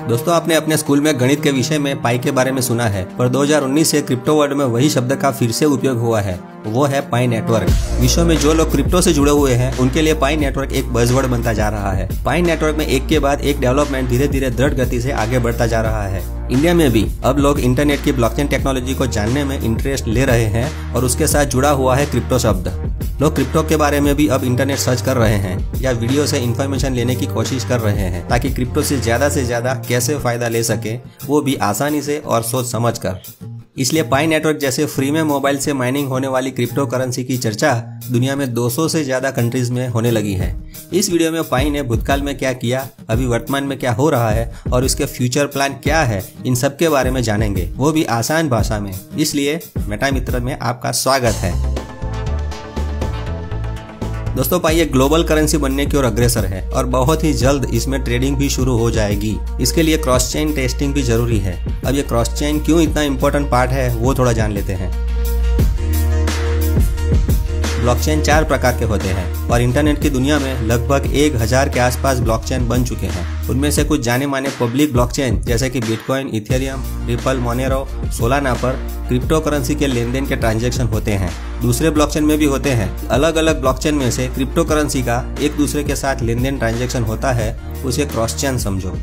दोस्तों, आपने अपने स्कूल में गणित के विषय में पाई के बारे में सुना है, पर 2019 से क्रिप्टो वर्ल्ड में वही शब्द का फिर से उपयोग हुआ है। वो है पाई नेटवर्क। विश्व में जो लोग क्रिप्टो से जुड़े हुए हैं उनके लिए पाई नेटवर्क एक बज़वर्ड बनता जा रहा है। पाई नेटवर्क में एक के बाद एक डेवलपमेंट धीरे धीरे दृढ़ गति से आगे बढ़ता जा रहा है। इंडिया में भी अब लोग इंटरनेट की ब्लॉकचेन टेक्नोलॉजी को जानने में इंटरेस्ट ले रहे हैं और उसके साथ जुड़ा हुआ है क्रिप्टो शब्द। लोग क्रिप्टो के बारे में भी अब इंटरनेट सर्च कर रहे हैं या वीडियो से इन्फॉर्मेशन लेने की कोशिश कर रहे हैं ताकि क्रिप्टो से ज्यादा कैसे फायदा ले सके, वो भी आसानी से और सोच समझ कर। इसलिए पाई नेटवर्क जैसे फ्री में मोबाइल से माइनिंग होने वाली क्रिप्टो करेंसी की चर्चा दुनिया में 200 से ज्यादा कंट्रीज में होने लगी है। इस वीडियो में पाई ने भूतकाल में क्या किया, अभी वर्तमान में क्या हो रहा है और उसके फ्यूचर प्लान क्या है, इन सब के बारे में जानेंगे, वो भी आसान भाषा में। इसलिए मेटा मित्र में आपका स्वागत है। दोस्तों, पाई एक ग्लोबल करेंसी बनने की ओर अग्रसर है और बहुत ही जल्द इसमें ट्रेडिंग भी शुरू हो जाएगी। इसके लिए क्रॉस चेन टेस्टिंग भी जरूरी है। अब ये क्रॉस चेन क्यों इतना इम्पोर्टेंट पार्ट है वो थोड़ा जान लेते हैं। ब्लॉकचेन 4 प्रकार के होते हैं और इंटरनेट की दुनिया में लगभग 1000 के आसपास ब्लॉकचेन बन चुके हैं। उनमें से कुछ जाने माने पब्लिक ब्लॉकचेन जैसे कि bitcoin, Ethereum, ripple, Monero, Solana पर क्रिप्टो करेंसी के लेन देन के ट्रांजैक्शन होते हैं। दूसरे ब्लॉकचेन में भी होते हैं। अलग अलग ब्लॉकचेन में से क्रिप्टो करेंसी का एक दूसरे के साथ लेन देन ट्रांजैक्शन होता है, उसे क्रॉस चेन समझो।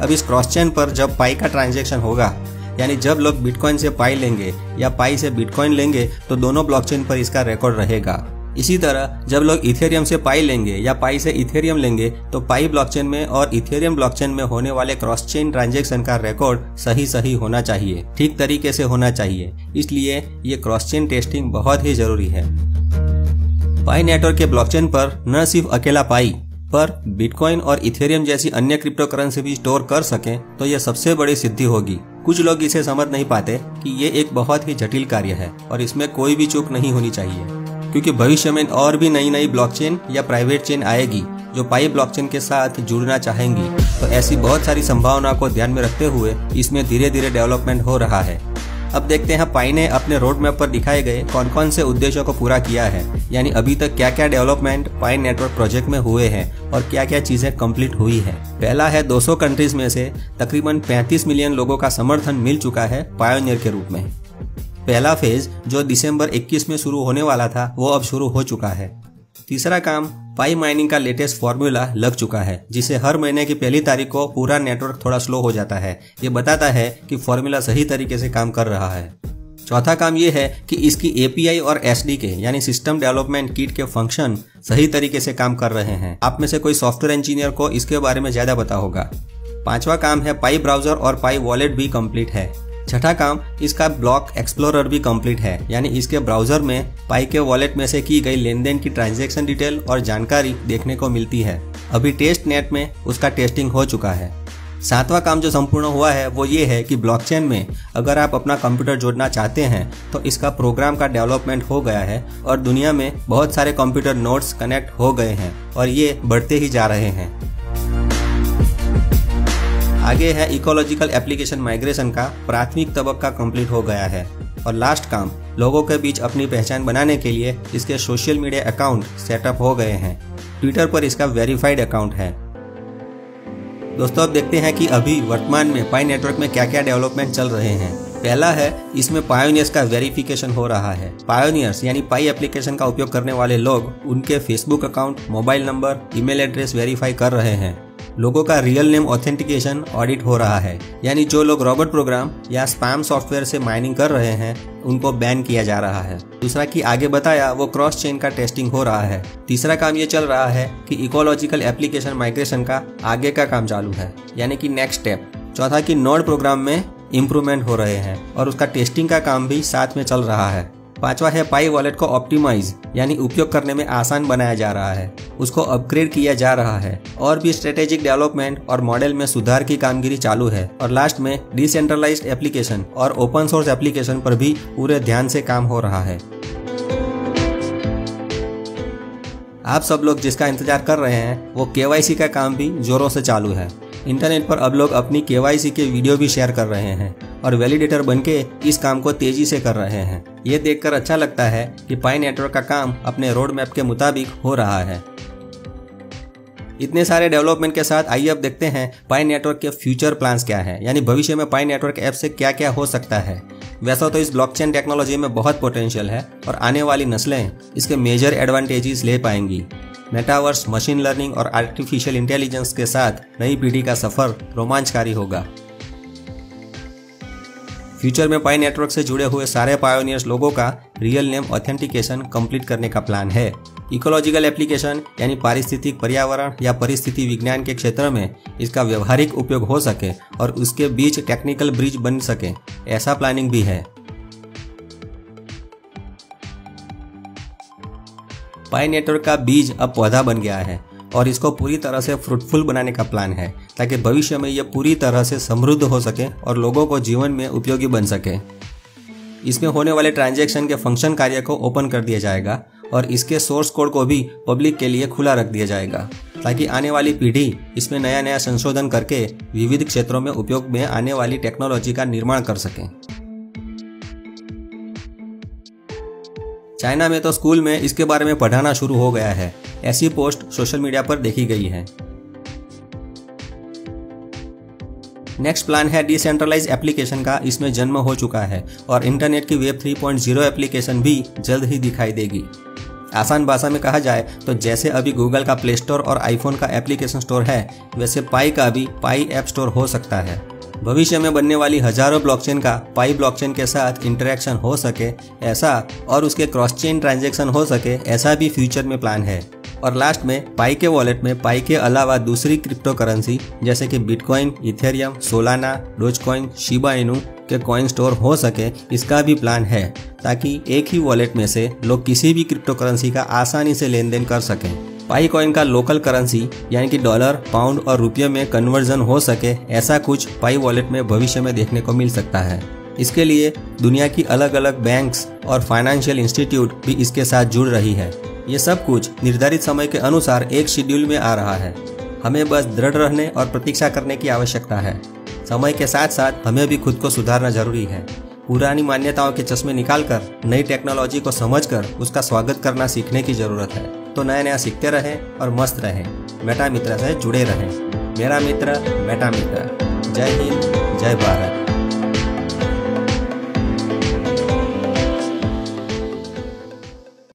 अब इस क्रॉस चेन पर जब पाई का ट्रांजैक्शन होगा, यानी जब लोग बिटकॉइन से पाई लेंगे या पाई से बिटकॉइन लेंगे, तो दोनों ब्लॉकचेन पर इसका रिकॉर्ड रहेगा। इसी तरह जब लोग इथेरियम से पाई लेंगे या पाई से इथेरियम लेंगे, तो पाई ब्लॉकचेन में और इथेरियम ब्लॉकचेन में होने वाले क्रॉस चेन ट्रांजैक्शन का रिकॉर्ड सही होना चाहिए, ठीक तरीके से होना चाहिए। इसलिए ये क्रॉस चेन टेस्टिंग बहुत ही जरूरी है। पाई नेटवर्क के ब्लॉकचेन पर न सिर्फ अकेला पाई पर बिटकॉइन और इथेरियम जैसी अन्य क्रिप्टो करेंसी भी स्टोर कर सकें, तो यह सबसे बड़ी सिद्धि होगी। कुछ लोग इसे समझ नहीं पाते कि ये एक बहुत ही जटिल कार्य है और इसमें कोई भी चूक नहीं होनी चाहिए, क्योंकि भविष्य में और भी नई ब्लॉकचेन या प्राइवेट चेन आएगी जो पाई ब्लॉकचेन के साथ जुड़ना चाहेंगी। तो ऐसी बहुत सारी संभावना को ध्यान में रखते हुए इसमें धीरे धीरे डेवलपमेंट हो रहा है। अब देखते हैं पाई ने अपने रोड मैप पर दिखाए गए कौन कौन से उद्देश्यों को पूरा किया है, यानी अभी तक क्या क्या डेवलपमेंट पाई नेटवर्क प्रोजेक्ट में हुए हैं और क्या क्या चीजें कंप्लीट हुई है। पहला है 200 कंट्रीज में से तकरीबन 35 मिलियन लोगों का समर्थन मिल चुका है पायोनियर के रूप में। पहला फेज जो दिसंबर 21 में शुरू होने वाला था वो अब शुरू हो चुका है। तीसरा काम, पाई माइनिंग का लेटेस्ट फॉर्मूला लग चुका है, जिसे हर महीने की पहली तारीख को पूरा नेटवर्क थोड़ा स्लो हो जाता है। ये बताता है कि फॉर्मूला सही तरीके से काम कर रहा है। चौथा काम ये है कि इसकी एपीआई और एसडीके यानी सिस्टम डेवलपमेंट किट के फंक्शन सही तरीके से काम कर रहे हैं। आप में से कोई सॉफ्टवेयर इंजीनियर को इसके बारे में ज्यादा पता होगा। पांचवा काम है पाई ब्राउजर और पाई वॉलेट भी कंप्लीट है। छठा काम, इसका ब्लॉक एक्सप्लोरर भी कंप्लीट है, यानी इसके ब्राउजर में पाई के वॉलेट में से की गई लेन देन की ट्रांजैक्शन डिटेल और जानकारी देखने को मिलती है। अभी टेस्ट नेट में उसका टेस्टिंग हो चुका है। सातवां काम जो संपूर्ण हुआ है वो ये है कि ब्लॉकचेन में अगर आप अपना कंप्यूटर जोड़ना चाहते हैं तो इसका प्रोग्राम का डेवलपमेंट हो गया है और दुनिया में बहुत सारे कंप्यूटर नोड्स कनेक्ट हो गए हैं और ये बढ़ते ही जा रहे हैं। आगे है इकोलॉजिकल एप्लीकेशन माइग्रेशन का प्राथमिक तबक्का कंप्लीट हो गया है। और लास्ट काम, लोगों के बीच अपनी पहचान बनाने के लिए इसके सोशल मीडिया अकाउंट सेटअप हो गए हैं। ट्विटर पर इसका वेरीफाइड अकाउंट है। दोस्तों, अब देखते हैं कि अभी वर्तमान में पाई नेटवर्क में क्या क्या डेवलपमेंट चल रहे हैं। पहला है, इसमें पायोनियर्स का वेरिफिकेशन हो रहा है। पायोनियर्स यानी पाई एप्लीकेशन का उपयोग करने वाले लोग उनके Facebook account, mobile number, email address verify कर रहे हैं। लोगों का रियल नेम ऑथेंटिकेशन ऑडिट हो रहा है, यानी जो लोग रॉबोट प्रोग्राम या स्पैम सॉफ्टवेयर से माइनिंग कर रहे हैं उनको बैन किया जा रहा है। दूसरा कि आगे बताया वो क्रॉस चेन का टेस्टिंग हो रहा है। तीसरा काम ये चल रहा है कि इकोलॉजिकल एप्लीकेशन माइग्रेशन का आगे का काम चालू है, यानी कि नेक्स्ट स्टेप। चौथा कि नोड प्रोग्राम में इम्प्रूवमेंट हो रहे हैं और उसका टेस्टिंग का काम भी साथ में चल रहा है। पांचवा है पाई वॉलेट को ऑप्टिमाइज यानी उपयोग करने में आसान बनाया जा रहा है, उसको अपग्रेड किया जा रहा है और भी स्ट्रेटेजिक डेवलपमेंट और मॉडल में सुधार की कामगिरी चालू है। और लास्ट में डिसेंट्रलाइज्ड एप्लीकेशन और ओपन सोर्स एप्लीकेशन पर भी पूरे ध्यान से काम हो रहा है। आप सब लोग जिसका इंतजार कर रहे हैं वो केवाईसी का काम भी जोरों से चालू है। इंटरनेट पर अब लोग अपनी केवाईसी के वीडियो भी शेयर कर रहे हैं और वैलिडेटर बनके इस काम को तेजी से कर रहे हैं। ये देखकर अच्छा लगता है कि पाई नेटवर्क का काम अपने रोड मैप के मुताबिक हो रहा है। इतने सारे डेवलपमेंट के साथ आइए अब देखते हैं पाई नेटवर्क के फ्यूचर प्लान्स क्या है, यानी भविष्य में पाई नेटवर्क ऐप से क्या क्या हो सकता है। वैसा तो इस ब्लॉकचेन टेक्नोलॉजी में बहुत पोटेंशियल है और आने वाली नस्लें इसके मेजर एडवांटेजेस ले पाएंगी। मेटावर्स, मशीन लर्निंग और आर्टिफिशियल इंटेलिजेंस के साथ नई पीढ़ी का सफर रोमांचकारी होगा। फ्यूचर में पाई नेटवर्क से जुड़े हुए सारे पायोनियर्स लोगों का रियल नेम ऑथेंटिकेशन कंप्लीट करने का प्लान है। इकोलॉजिकल एप्लीकेशन यानी पारिस्थितिक पर्यावरण या परिस्थिति विज्ञान के क्षेत्र में इसका व्यवहारिक उपयोग हो सके और उसके बीच टेक्निकल ब्रिज बन सके, ऐसा प्लानिंग भी है। पाई नेटवर्क का बीज अब पौधा बन गया है और इसको पूरी तरह से फ्रूटफुल बनाने का प्लान है ताकि भविष्य में यह पूरी तरह से समृद्ध हो सके और लोगों को जीवन में उपयोगी बन सके। इसमें होने वाले ट्रांजैक्शन के फंक्शन कार्य को ओपन कर दिया जाएगा और इसके सोर्स कोड को भी पब्लिक के लिए खुला रख दिया जाएगा ताकि आने वाली पीढ़ी इसमें नया नया संशोधन करके विविध क्षेत्रों में उपयोग में आने वाली टेक्नोलॉजी का निर्माण कर सके। चाइना में तो स्कूल में इसके बारे में पढ़ाना शुरू हो गया है, ऐसी पोस्ट सोशल मीडिया पर देखी गई है। नेक्स्ट प्लान है डिसेंट्रलाइज एप्लीकेशन का। इसमें जन्म हो चुका है और इंटरनेट की वेब 3.0 एप्लीकेशन भी जल्द ही दिखाई देगी। आसान भाषा में कहा जाए तो जैसे अभी गूगल का प्ले स्टोर और आईफोन का एप्लीकेशन स्टोर है, वैसे पाई का भी पाई ऐप स्टोर हो सकता है। भविष्य में बनने वाली हजारों ब्लॉकचेन का पाई ब्लॉकचेन के साथ इंटरेक्शन हो सके ऐसा और उसके क्रॉस चेन ट्रांजैक्शन हो सके ऐसा भी फ्यूचर में प्लान है। और लास्ट में पाई के वॉलेट में पाई के अलावा दूसरी क्रिप्टो करेंसी जैसे कि bitcoin, Ethereum, Solana, Dogecoin, Shiba Inu के कॉइन स्टोर हो सके, इसका भी प्लान है ताकि एक ही वॉलेट में से लोग किसी भी क्रिप्टो करेंसी का आसानी से लेन देन कर सकें। पाई कॉइन का लोकल करेंसी यानी कि डॉलर, पाउंड और रुपये में कन्वर्जन हो सके, ऐसा कुछ पाई वॉलेट में भविष्य में देखने को मिल सकता है। इसके लिए दुनिया की अलग अलग बैंक्स और फाइनेंशियल इंस्टीट्यूट भी इसके साथ जुड़ रही है। ये सब कुछ निर्धारित समय के अनुसार एक शेड्यूल में आ रहा है। हमें बस दृढ़ रहने और प्रतीक्षा करने की आवश्यकता है। समय के साथ साथ हमें भी खुद को सुधारना जरूरी है। पुरानी मान्यताओं के चश्मे निकालकर नई टेक्नोलॉजी को समझकर उसका स्वागत करना सीखने की जरूरत है। तो नया नया सीखते रहें और मस्त रहें। मेटा मित्र से जुड़े रहें। मेरा मित्र, मेटा मित्र। जय हिंद, जय भारत।